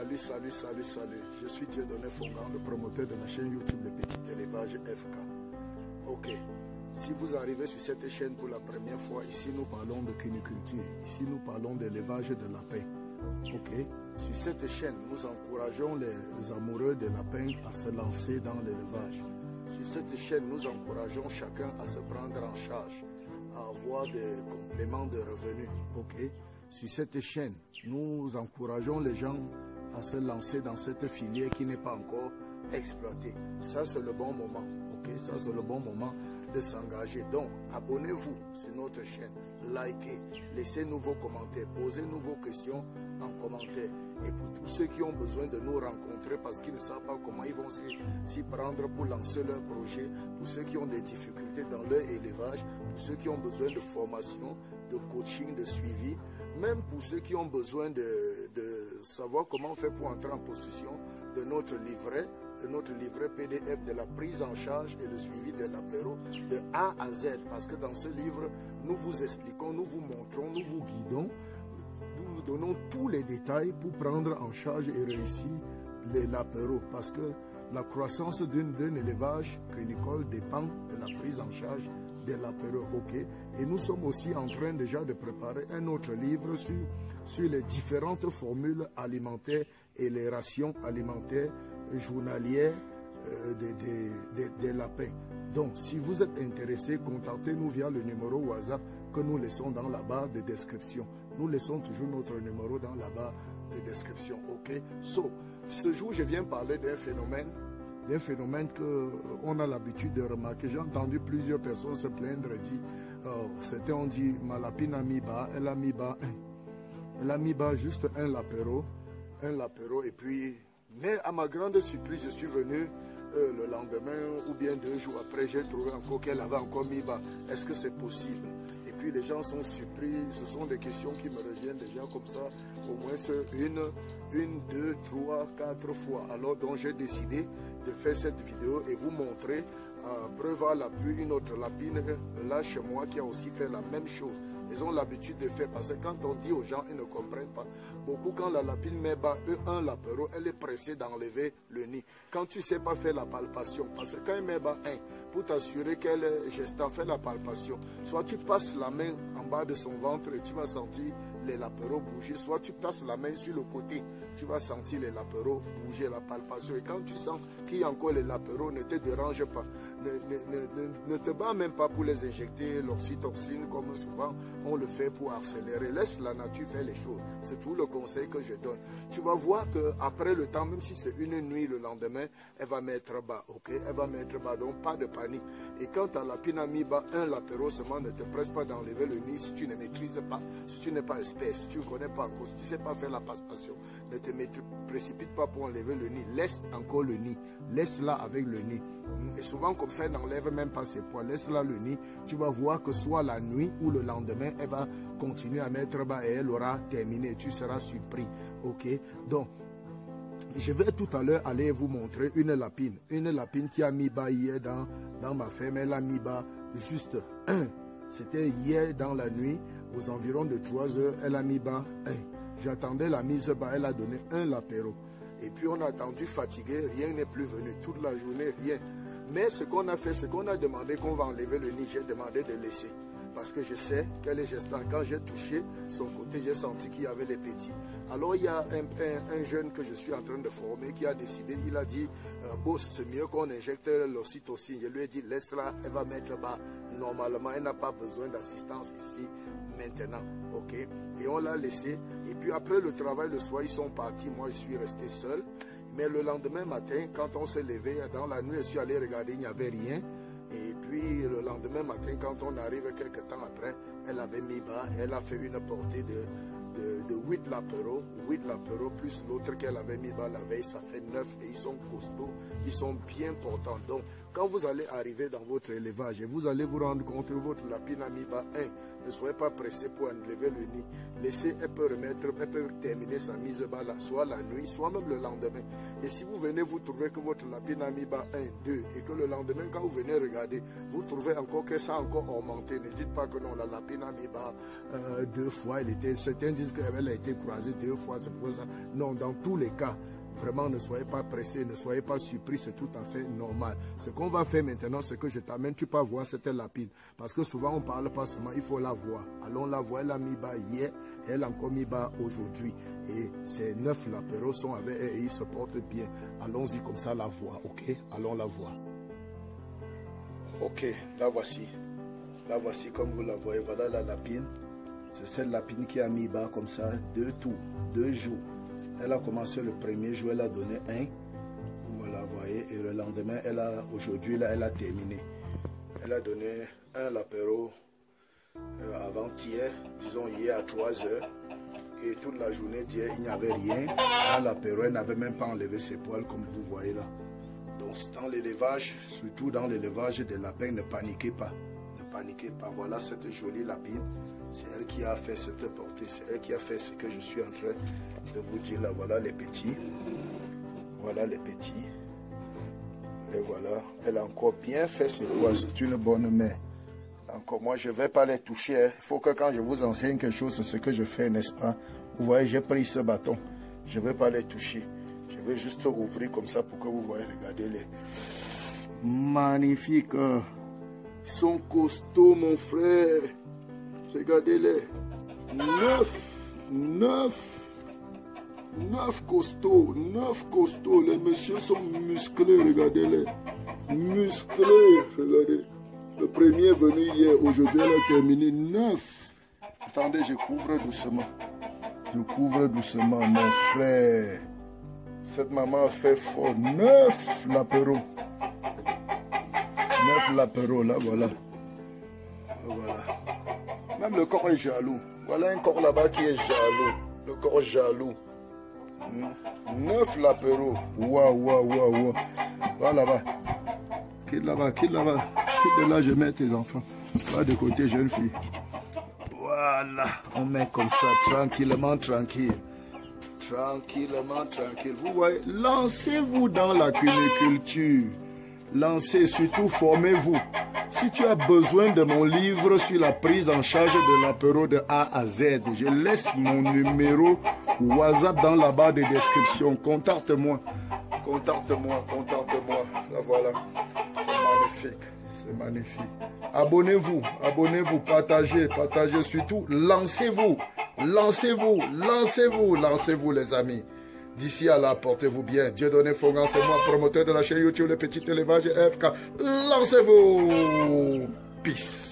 Salut. Je suis Dieudonné Fongan, le promoteur de la chaîne YouTube Le Petit Élevage FK. Ok. Si vous arrivez sur cette chaîne pour la première fois, ici nous parlons de cuniculture. Ici nous parlons d'élevage de lapins. Ok. Sur cette chaîne, nous encourageons les amoureux des lapins à se lancer dans l'élevage. Sur cette chaîne, nous encourageons chacun à se prendre en charge, à avoir des compléments de revenus. Ok. Sur cette chaîne, nous encourageons les gens à se lancer dans cette filière qui n'est pas encore exploitée. Ça, c'est le bon moment. Ok, ça, c'est le bon moment de s'engager. Donc, abonnez-vous sur notre chaîne, likez, laissez-nous vos commentaires, posez-nous vos questions en commentaire. Et pour tous ceux qui ont besoin de nous rencontrer parce qu'ils ne savent pas comment ils vont s'y prendre pour lancer leur projet, pour ceux qui ont des difficultés dans leur élevage, pour ceux qui ont besoin de formation, de coaching, de suivi, même pour ceux qui ont besoin de savoir comment on fait pour entrer en possession de notre livret PDF de la prise en charge et le suivi de l'apéro de A à Z. Parce que dans ce livre, nous vous expliquons, nous vous montrons, nous vous guidons, nous vous donnons tous les détails pour prendre en charge et réussir l'apéro. Parce que la croissance d'un élevage cunicole dépend de la prise en charge de l'apéro. Ok. Et nous sommes aussi en train déjà de préparer un autre livre sur les différentes formules alimentaires et les rations alimentaires journalières des lapins. Donc, si vous êtes intéressé, contactez-nous via le numéro WhatsApp que nous laissons dans la barre de description. Nous laissons toujours notre numéro dans la barre de description. Ok. Ce jour, je viens parler d'un phénomène qu'on a l'habitude de remarquer. J'ai entendu plusieurs personnes se plaindre et dire, on dit, ma lapine a mis bas, elle a mis bas juste un lapéro, et puis, mais à ma grande surprise, je suis venu le lendemain ou bien 2 jours après, j'ai trouvé encore qu'elle avait encore mis bas. Est-ce que c'est possible? Et puis les gens sont surpris, ce sont des questions qui me reviennent déjà comme ça, au moins une, 2, 3, 4 fois. Alors donc j'ai décidé de faire cette vidéo et vous montrer, preuve à l'appui, une autre lapine là chez moi qui a aussi fait la même chose. Ils ont l'habitude de faire, parce que quand on dit aux gens, ils ne comprennent pas. Beaucoup, quand la lapine met bas un lapéro, elle est pressée d'enlever le nid. Quand tu ne sais pas faire la palpation, parce que quand elle met bas pour t'assurer qu'elle est gestante, fait la palpation, soit tu passes la main en bas de son ventre et tu vas sentir les lapéros bouger, soit tu passes la main sur le côté, tu vas sentir les lapéros bouger, la palpation. Et quand tu sens qu'il y a encore les lapéros, ne te dérange pas. Ne te bats même pas pour les injecter l'oxytocine comme souvent on le fait pour accélérer. Laisse la nature faire les choses. C'est tout le conseil que je donne. Tu vas voir qu'après le temps, même si c'est une nuit, le lendemain, elle va mettre bas. Ok, elle va mettre bas, donc pas de panique. Et quand ta lapine a mis bas un lapéro, seulement ne te presse pas d'enlever le nid si tu ne maîtrises pas, si tu n'es pas expert, si tu ne connais pas encore, si tu ne sais pas faire la palpation. Ne te précipite pas pour enlever le nid. Laisse encore le nid. Laisse-la avec le nid. Et souvent, comme ça, elle n'enlève même pas ses poids. Laisse-la le nid. Tu vas voir que soit la nuit ou le lendemain, elle va continuer à mettre bas et elle aura terminé. Tu seras surpris. Ok? Donc, je vais tout à l'heure aller vous montrer une lapine. Une lapine qui a mis bas hier dans ma ferme. Elle a mis bas juste un. C'était hier dans la nuit, aux environs de 3 heures. Elle a mis bas un. J'attendais la mise bas. Elle a donné un lapéro. Et puis on a attendu fatigué, rien n'est plus venu, toute la journée, rien. Mais ce qu'on a fait, c'est qu'on a demandé qu'on va enlever le nid, j'ai demandé de laisser. Parce que je sais qu'elle est gestante. Quand j'ai touché son côté, j'ai senti qu'il y avait les petits. Alors il y a un jeune que je suis en train de former qui a décidé, il a dit, boss, c'est mieux qu'on injecte l'ocytocine. Je lui ai dit, laisse-la, elle va mettre bas. Normalement, elle n'a pas besoin d'assistance ici, maintenant. Ok? Et on l'a laissé. Et puis après le travail, le soir, ils sont partis. Moi, je suis resté seul. Mais le lendemain matin, quand on s'est levé, dans la nuit, je suis allé regarder, il n'y avait rien. Et puis le lendemain matin, quand on arrive quelques temps après, elle avait mis bas, elle a fait une portée de 8 lapéros, plus l'autre qu'elle avait mis bas la veille, ça fait 9 et ils sont costauds, ils sont bien portants. Donc, quand vous allez arriver dans votre élevage et vous allez vous rendre compte que votre lapine a mis bas Ne soyez pas pressés pour enlever le nid. Laissez, elle peut terminer sa mise bas là, soit la nuit, soit même le lendemain. Et si vous venez, vous trouvez que votre lapine a mis bas 1, 2, et que le lendemain, quand vous venez regarder, vous trouvez encore que ça a encore augmenté. Ne dites pas que non, la lapine a mis bas 2 fois. Certains disent qu'elle a été croisée 2 fois, c'est pour ça. Non, dans tous les cas, vraiment, ne soyez pas pressés, ne soyez pas surpris, c'est tout à fait normal. Ce qu'on va faire maintenant, c'est que je t'amène, tu peux voir cette lapine. Parce que souvent, on ne parle pas seulement, il faut la voir. Allons la voir, elle a mis bas hier, elle a encore mis bas aujourd'hui. Et ces 9 lapéros sont avec elle et ils se portent bien. Allons-y comme ça, la voir, ok? Allons la voir. Ok, la voici. La voici comme vous la voyez, voilà la lapine. C'est cette lapine qui a mis bas comme ça, 2 tours, 2 jours. Elle a commencé le premier jour, elle a donné 1. Voilà, vous voyez. Et le lendemain, aujourd'hui, là, elle a terminé. Elle a donné 1 lapéro avant-hier, disons hier à 3 heures. Et toute la journée d'hier, il n'y avait rien. Un lapéro, elle n'avait même pas enlevé ses poils, comme vous voyez là. Donc, dans l'élevage, surtout dans l'élevage des lapins, ne paniquez pas. Ne paniquez pas. Voilà cette jolie lapine. C'est elle qui a fait cette portée, c'est elle qui a fait ce que je suis en train de vous dire là. Voilà les petits. Voilà les petits. Et voilà, elle a encore bien fait ses poids. C'est une bonne mère. Encore, moi, je ne vais pas les toucher. Il faut que quand je vous enseigne quelque chose, c'est ce que je fais, n'est-ce pas? Vous voyez, j'ai pris ce bâton. Je ne vais pas les toucher. Je vais juste ouvrir comme ça pour que vous voyez. Regardez-les. Magnifiques. Ils sont costauds, mon frère. Regardez-les. 9 costauds. 9 costauds. Les messieurs sont musclés. Regardez-les. Musclés. Regardez. Le premier est venu hier. Aujourd'hui, elle a terminé 9. Attendez, je couvre doucement. Je couvre doucement, mon frère. Cette maman a fait fort. 9 lapéros. 9 lapéros, là, voilà. Voilà. Même le corps est jaloux. Voilà un corps là-bas qui est jaloux. Le corps jaloux. 9 lapéros. Waouh. Va là-bas. Quitte là-bas. Quitte de là, je mets tes enfants. Va de côté, jeune fille. Voilà. On met comme ça, tranquillement, tranquille. Tranquillement, tranquille. Vous voyez, lancez-vous dans la cuniculture. Lancez, surtout formez-vous. Si tu as besoin de mon livre sur la prise en charge de l'apéro de A à Z, je laisse mon numéro WhatsApp dans la barre de description. Contacte-moi. Là, voilà. C'est magnifique. Abonnez-vous, partagez, surtout. Lancez-vous, les amis. D'ici à là, portez-vous bien. Dieudonné Fongan, c'est moi, promoteur de la chaîne YouTube Le Petit Élevage FK. Lancez-vous. Peace.